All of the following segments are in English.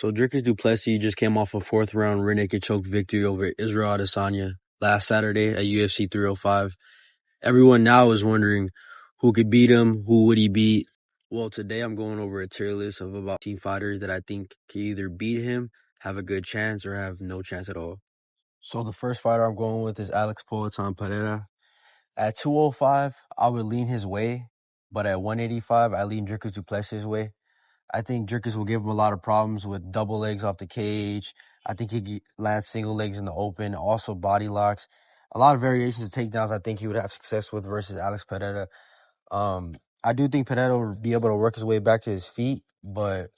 So Dricus Du Plessis just came off a fourth-round rear naked choke victory over Israel Adesanya last Saturday at UFC 305. Everyone now is wondering who could beat him, who would he beat. Well, today I'm going over a tier list of about 10 fighters that I think can either beat him, have a good chance, or have no chance at all. So the first fighter I'm going with is Alex Pereira. At 205, I would lean his way, but at 185, I lean Dricus Du Plessis' way. I think Dricus will give him a lot of problems with double legs off the cage. I think he could land single legs in the open, also body locks. A lot of variations of takedowns I think he would have success with versus Alex Pereira. I do think Pereira will be able to work his way back to his feet, but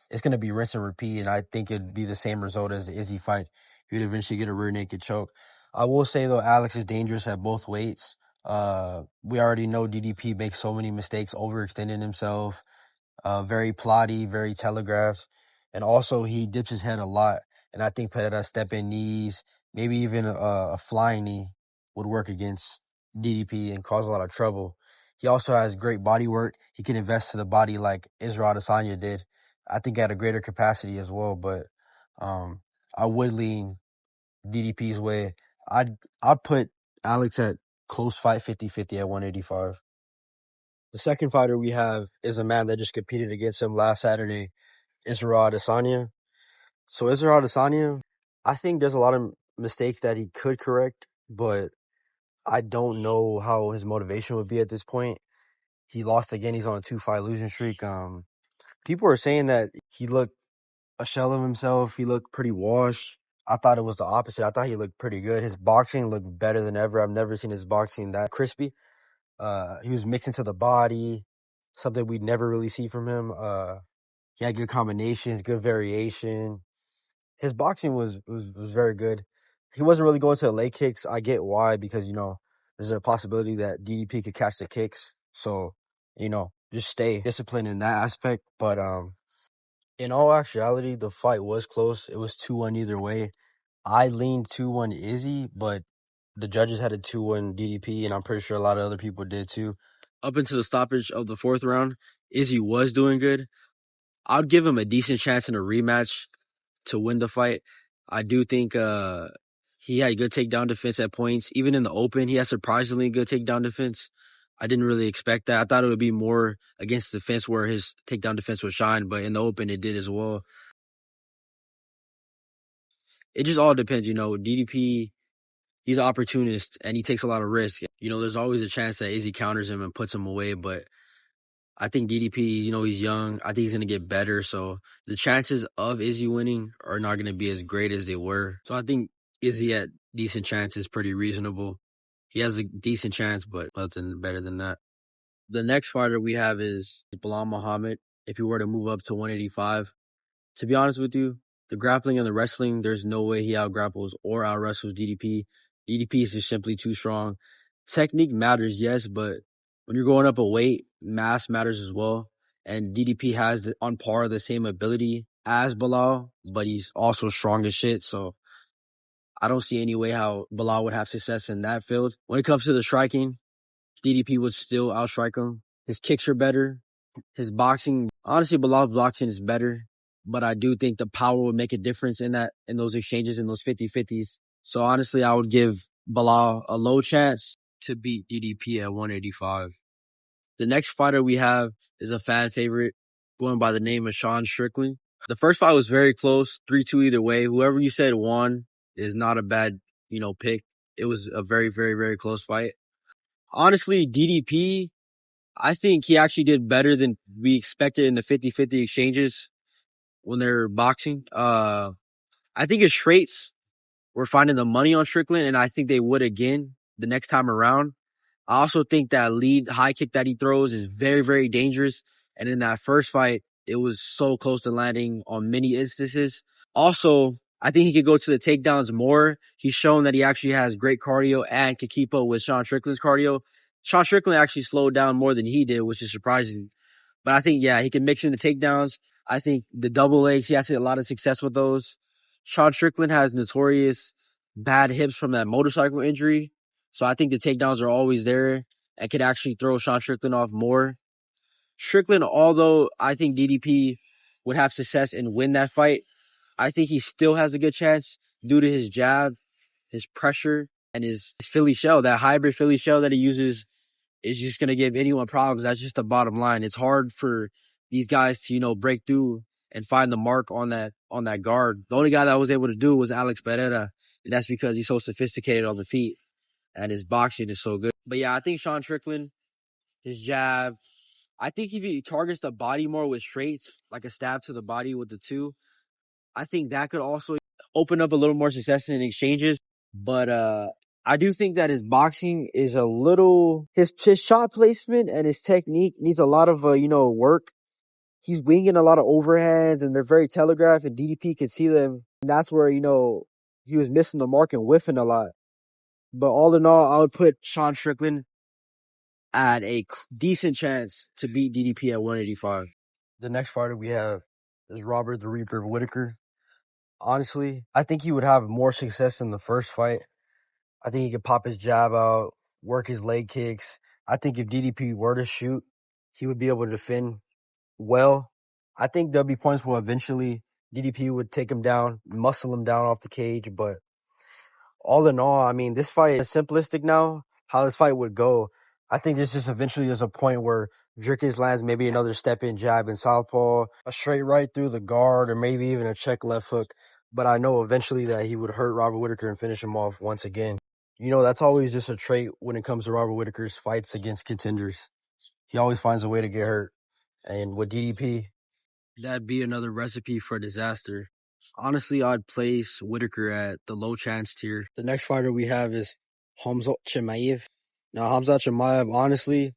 it's going to be rinse and repeat, and I think it'd be the same result as the Izzy fight. He would eventually get a rear naked choke. I will say, though, Alex is dangerous at both weights. We already know DDP makes so many mistakes, overextending himself. Very plotty, very telegraphed. And also, he dips his head a lot. And I think Pereira step-in knees, maybe even a flying knee would work against DDP and cause a lot of trouble. He also has great body work. He can invest to the body like Israel Adesanya did. I think at a greater capacity as well, but I would lean DDP's way. I'd put Alex at close fight 50-50 at 185. The second fighter we have is a man that just competed against him last Saturday, Israel Adesanya. So Israel Adesanya, I think there's a lot of mistakes that he could correct, but I don't know how his motivation would be at this point. He lost again. He's on a 2-fight losing streak. People are saying that he looked a shell of himself. He looked pretty washed. I thought it was the opposite. I thought he looked pretty good. His boxing looked better than ever. I've never seen his boxing that crispy. He was mixing to the body, something we'd never really see from him. He had good combinations, good variation. His boxing was very good. He wasn't really going to the leg kicks. I get why, because, there's a possibility that DDP could catch the kicks. So, just stay disciplined in that aspect. But in all actuality, the fight was close. It was 2-1 either way. I leaned 2-1 Izzy, but the judges had a 2-1 DDP, and I'm pretty sure a lot of other people did too. Up until the stoppage of the fourth round, Izzy was doing good. I'd give him a decent chance in a rematch to win the fight. I do think he had good takedown defense at points. Even in the open, he had surprisingly good takedown defense. I didn't really expect that. I thought it would be more against the fence where his takedown defense would shine, but in the open, it did as well. It just all depends, DDP, he's an opportunist, and he takes a lot of risk. There's always a chance that Izzy counters him and puts him away, but I think DDP, he's young. I think he's going to get better. So the chances of Izzy winning are not going to be as great as they were. So I think Izzy at decent chance is pretty reasonable. He has a decent chance, but nothing better than that. The next fighter we have is Belal Muhammad. If he were to move up to 185, to be honest with you, the grappling and the wrestling, there's no way he out-grapples or out-wrestles DDP. DDP is just simply too strong. Technique matters, yes, but when you're going up a weight, mass matters as well. And DDP has on par the same ability as Belal, but he's also strong as shit. So I don't see any way how Belal would have success in that field. When it comes to the striking, DDP would still outstrike him. His kicks are better. His boxing, honestly, Belal's boxing is better, but I do think the power would make a difference in those exchanges, in those 50-50s. So honestly, I would give Belal a low chance to beat DDP at 185. The next fighter we have is a fan favorite going by the name of Strickland. The first fight was very close, 3-2 either way. Whoever you said won is not a bad, pick. It was a very, very, very close fight. Honestly, DDP, I think he actually did better than we expected in the 50-50 exchanges when they're boxing. I think his traits were finding the money on Strickland, and I think they would again the next time around. I also think that lead high kick that he throws is very, very dangerous. And in that first fight, it was so close to landing on many instances. Also, I think he could go to the takedowns more. He's shown that he actually has great cardio and can keep up with Sean Strickland's cardio. Sean Strickland actually slowed down more than he did, which is surprising. But I think, he can mix in the takedowns. I think the double legs, he has had a lot of success with those. Sean Strickland has notorious bad hips from that motorcycle injury. So I think the takedowns are always there and could actually throw Sean Strickland off more. Strickland, although I think DDP would have success and win that fight, I think he still has a good chance due to his jab, his pressure, and his Philly shell. That hybrid Philly shell that he uses is just going to give anyone problems. That's just the bottom line. It's hard for these guys to, break through and find the mark on that guard. The only guy that was able to do was Alex Pereira, and that's because he's so sophisticated on the feet and his boxing is so good. But yeah, I think Sean Strickland, his jab, I think if he targets the body more with straights, like a stab to the body with the two, I think that could also open up a little more success in exchanges. But I do think that his boxing is a little his shot placement and his technique needs a lot of work. He's winging a lot of overhands and they're very telegraphed and DDP can see them. And that's where, he was missing the mark and whiffing a lot. But all in all, I would put Sean Strickland at a decent chance to beat DDP at 185. The next fighter we have is Robert the Reaper Whittaker. Honestly, I think he would have more success in the first fight. I think he could pop his jab out, work his leg kicks. I think if DDP were to shoot, he would be able to defend well. I think there'll be points where eventually DDP would take him down, muscle him down off the cage. But all in all, I mean, this fight is simplistic now, how this fight would go. I think there's just eventually there's a point where Dricus lands maybe another step-in jab in southpaw, a straight right through the guard, or maybe even a check left hook. But I know eventually that he would hurt Robert Whittaker and finish him off once again. That's always just a trait when it comes to Robert Whittaker's fights against contenders. He always finds a way to get hurt. And with DDP, that'd be another recipe for disaster. Honestly, I'd place Whittaker at the low chance tier. The next fighter we have is Khamzat Chimaev. Now, Khamzat Chimaev, honestly,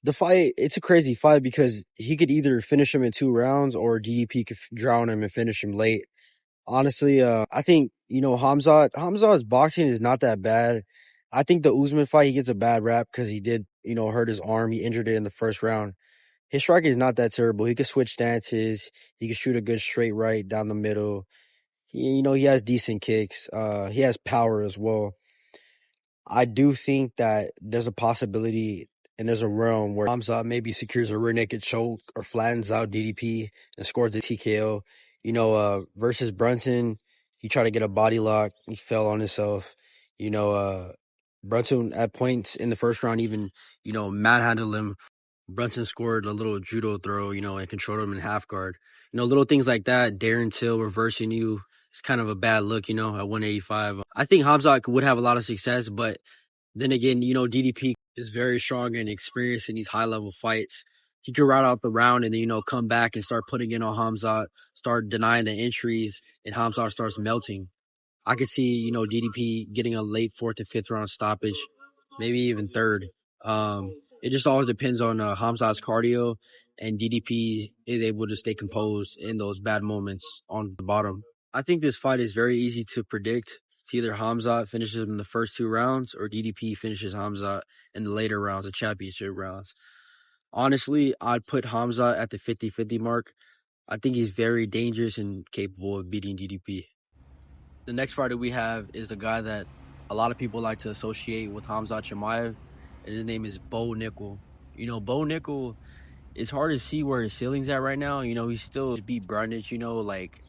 the fight, it's a crazy fight because he could either finish him in 2 rounds or DDP could drown him and finish him late. Honestly, I think, Khamzat's boxing is not that bad. I think the Usman fight, he gets a bad rap because he did, hurt his arm. He injured it in the first round. His striking is not that terrible. He could switch stances. He could shoot a good straight right down the middle. He has decent kicks. He has power as well. I do think that there's a possibility and there's a realm where Khamzat maybe secures a rear naked choke or flattens out DDP and scores a TKO. Versus Brunson, he tried to get a body lock. He fell on himself. Brunson at points in the first round even, manhandled him. Brunson scored a little judo throw, and controlled him in half guard. Little things like that. Darren Till reversing you. It's kind of a bad look, at 185. I think Khamzat would have a lot of success, but then again, DDP is very strong and experienced in these high-level fights. He could ride out the round and then, come back and start putting in on Khamzat, start denying the entries, and Khamzat starts melting. I could see, DDP getting a late 4th to 5th round stoppage, maybe even 3rd. It just always depends on Khamzat's cardio, and DDP is able to stay composed in those bad moments on the bottom. I think this fight is very easy to predict. It's either Khamzat finishes him in the first 2 rounds or DDP finishes Khamzat in the later rounds, the championship rounds. Honestly, I'd put Khamzat at the 50-50 mark. I think he's very dangerous and capable of beating DDP. The next fighter we have is a guy that a lot of people like to associate with Khamzat Chimaev, and his name is Bo Nickal. Bo Nickal, it's hard to see where his ceiling's at right now. He still beat Brundage, like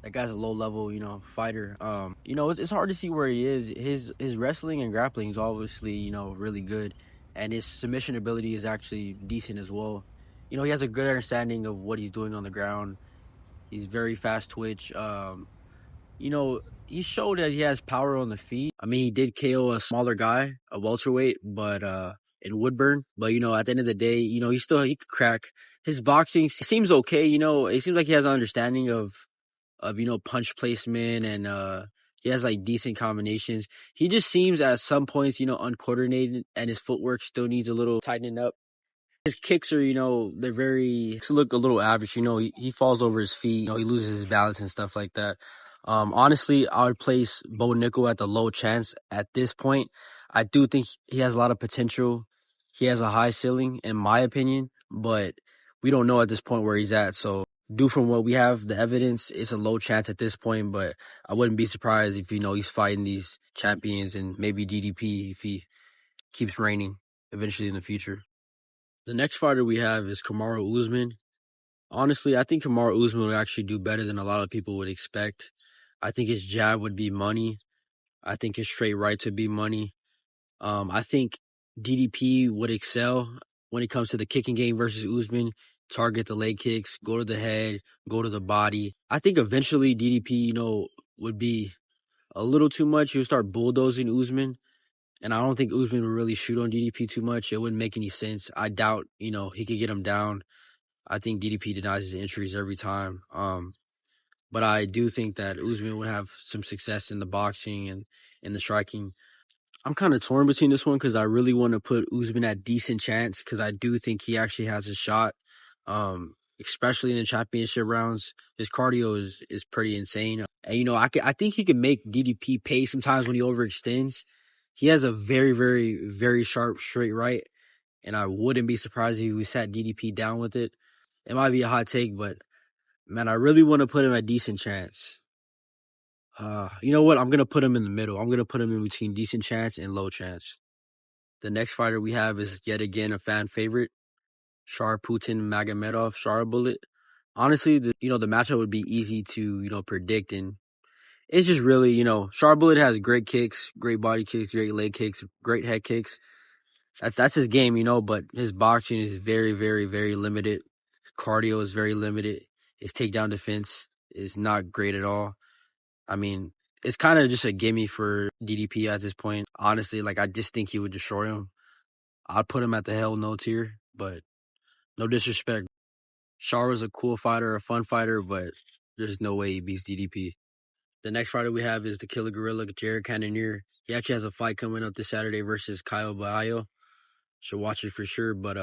that guy's a low-level, fighter. It's hard to see where he is. His wrestling and grappling is obviously, really good, and his submission ability is actually decent as well. He has a good understanding of what he's doing on the ground. He's very fast twitch. He showed that he has power on the feet. I mean, he did KO a smaller guy, a welterweight, but in Woodburn. But at the end of the day, he could crack. His boxing seems okay. It seems like he has an understanding of punch placement and he has like decent combinations. He just seems at some points, uncoordinated, and his footwork still needs a little tightening up. His kicks are, they're look a little average. He falls over his feet. He loses his balance and stuff like that. Honestly, I would place Bo Nickal at the low chance at this point. I do think he has a lot of potential. He has a high ceiling, in my opinion, but we don't know at this point where he's at. So, due from what we have, the evidence, it's a low chance at this point, but I wouldn't be surprised if, he's fighting these champions and maybe DDP if he keeps reigning eventually in the future. The next fighter we have is Kamaru Usman. Honestly, I think Kamaru Usman would actually do better than a lot of people would expect. I think his jab would be money. I think his straight rights would be money. I think DDP would excel when it comes to the kicking game versus Usman. Target the leg kicks, go to the head, go to the body. I think eventually DDP, would be a little too much. He'll start bulldozing Usman. And I don't think Usman would really shoot on DDP too much. It wouldn't make any sense. I doubt, he could get him down. I think DDP denies his entries every time. But I do think that Usman would have some success in the boxing and in the striking. I'm kind of torn between this one because I really want to put Usman at decent chance because I do think he actually has a shot, especially in the championship rounds. His cardio is pretty insane. And, I think he can make DDP pay sometimes when he overextends. He has a very, very, very sharp straight right, and I wouldn't be surprised if we sat DDP down with it. It might be a hot take, but, man, I really want to put him at decent chance. You know what? I'm going to put him in the middle. I'm going to put him in between decent chance and low chance. The next fighter we have is yet again a fan favorite, Shara Magomedov, Shara Bullet. Honestly, the matchup would be easy to, predict, and it's just really, Shara Bullet has great kicks, great body kicks, great leg kicks, great head kicks. That's his game, but his boxing is very, very, very limited. Cardio is very limited. His takedown defense is not great at all. I mean, it's kind of just a gimme for DDP at this point. Honestly, I just think he would destroy him. I'd put him at the hell no tier, but no disrespect. Shara's a cool fighter, a fun fighter, but there's no way he beats DDP. The next fighter we have is the Killer Gorilla, Jiri Cannonier. He actually has a fight coming up this Saturday versus Kyle Bayo. Should watch it for sure, but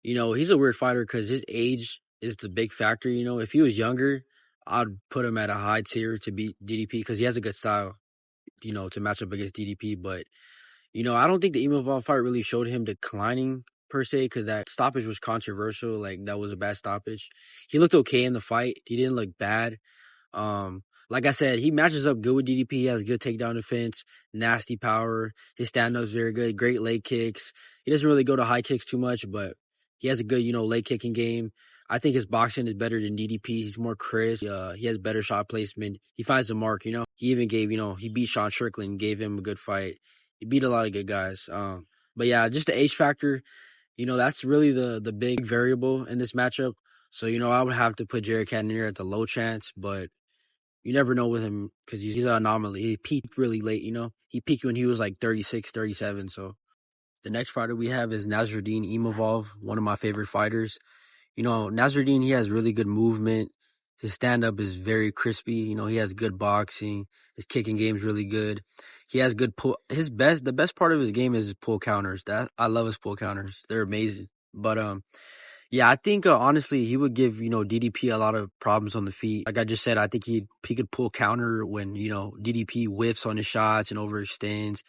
he's a weird fighter because his age is the big factor. If he was younger, I'd put him at a high tier to beat DDP because he has a good style, to match up against DDP. But, I don't think the Imavov fight really showed him declining per se because that stoppage was controversial. That was a bad stoppage. He looked okay in the fight. He didn't look bad. Like I said, he matches up good with DDP. He has good takedown defense, nasty power. His stand-up's very good, great leg kicks. He doesn't really go to high kicks too much, but he has a good, leg kicking game. I think his boxing is better than DDP. He's more crisp. He has better shot placement. He finds the mark, He even gave, he beat Strickland, gave him a good fight. He beat a lot of good guys. But yeah, just the age factor, that's really the big variable in this matchup. So, I would have to put Jiri Cannonier at the low chance, but you never know with him because he's an anomaly. He peaked really late, He peaked when he was 36, 37. So the next fighter we have is Nassourdine Imavov, one of my favorite fighters. Nassourdine, he has really good movement. His stand-up is very crispy. He has good boxing. His kicking game's really good. He has good pull. The best part of his game is his pull counters. I love his pull counters. They're amazing. But, yeah, I think honestly he would give DDP a lot of problems on the feet. Like I just said, I think he could pull counter when DDP whiffs on his shots and overextends.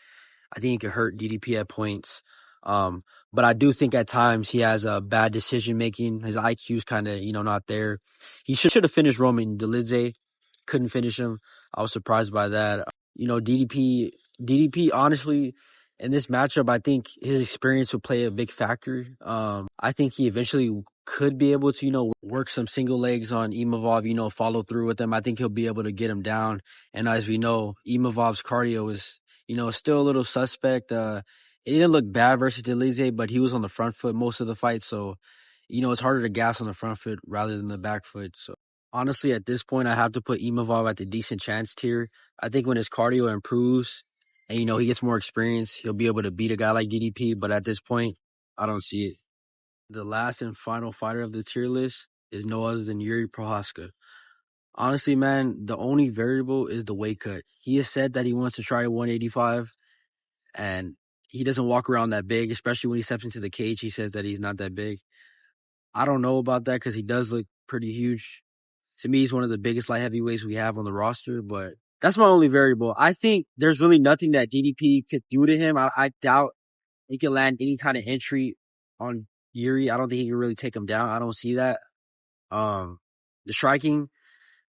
I think he could hurt DDP at points. But I do think at times he has a bad decision making. His IQ's kind of not there. He should have finished Roman Dolidze. Couldn't finish him. I was surprised by that. DDP honestly, in this matchup, I think his experience will play a big factor. I think he eventually could be able to, work some single legs on Imavov, follow through with him. I think he'll be able to get him down. And as we know, Imavov's cardio is, still a little suspect. It didn't look bad versus Dolidze, but he was on the front foot most of the fight. So, it's harder to gas on the front foot rather than the back foot. So honestly, at this point, I have to put Imavov at the decent chance tier. I think when his cardio improves and, he gets more experience, he'll be able to beat a guy like DDP. But at this point, I don't see it. The last and final fighter of the tier list is no other than Jiri Prochazka. Honestly, man, the only variable is the weight cut. He has said that he wants to try 185, and he doesn't walk around that big, especially when he steps into the cage. He says that he's not that big. I don't know about that because he does look pretty huge. To me, he's one of the biggest light heavyweights we have on the roster, but that's my only variable. I think there's really nothing that DDP could do to him. I doubt he can land any kind of entry on Jiri. I don't think he can really take him down. I don't see that. The striking,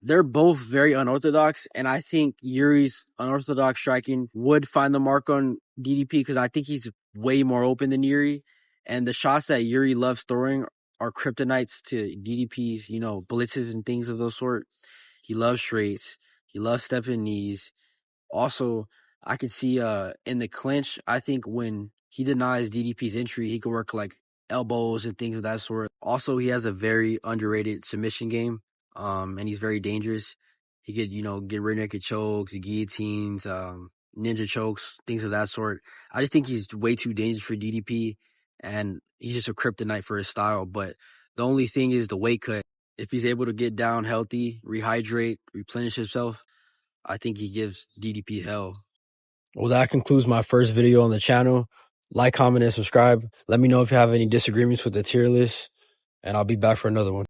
they're both very unorthodox, and I think Yuri's unorthodox striking would find the mark on DDP because I think he's way more open than Jiri, and the shots that Jiri loves throwing are kryptonites to DDP's, blitzes and things of those sort. He loves straights. He loves stepping knees. Also, I could see in the clinch, I think when he denies DDP's entry, he can work like elbows and things of that sort. Also, he has a very underrated submission game, and he's very dangerous. He could, get rear naked chokes, guillotines, ninja chokes, things of that sort. I just think he's way too dangerous for DDP, and he's just a kryptonite for his style. But the only thing is the weight cut. If he's able to get down healthy, rehydrate, replenish himself, I think he gives DDP hell. Well, that concludes my first video on the channel. Like, comment, and subscribe. Let me know if you have any disagreements with the tier list, and I'll be back for another one.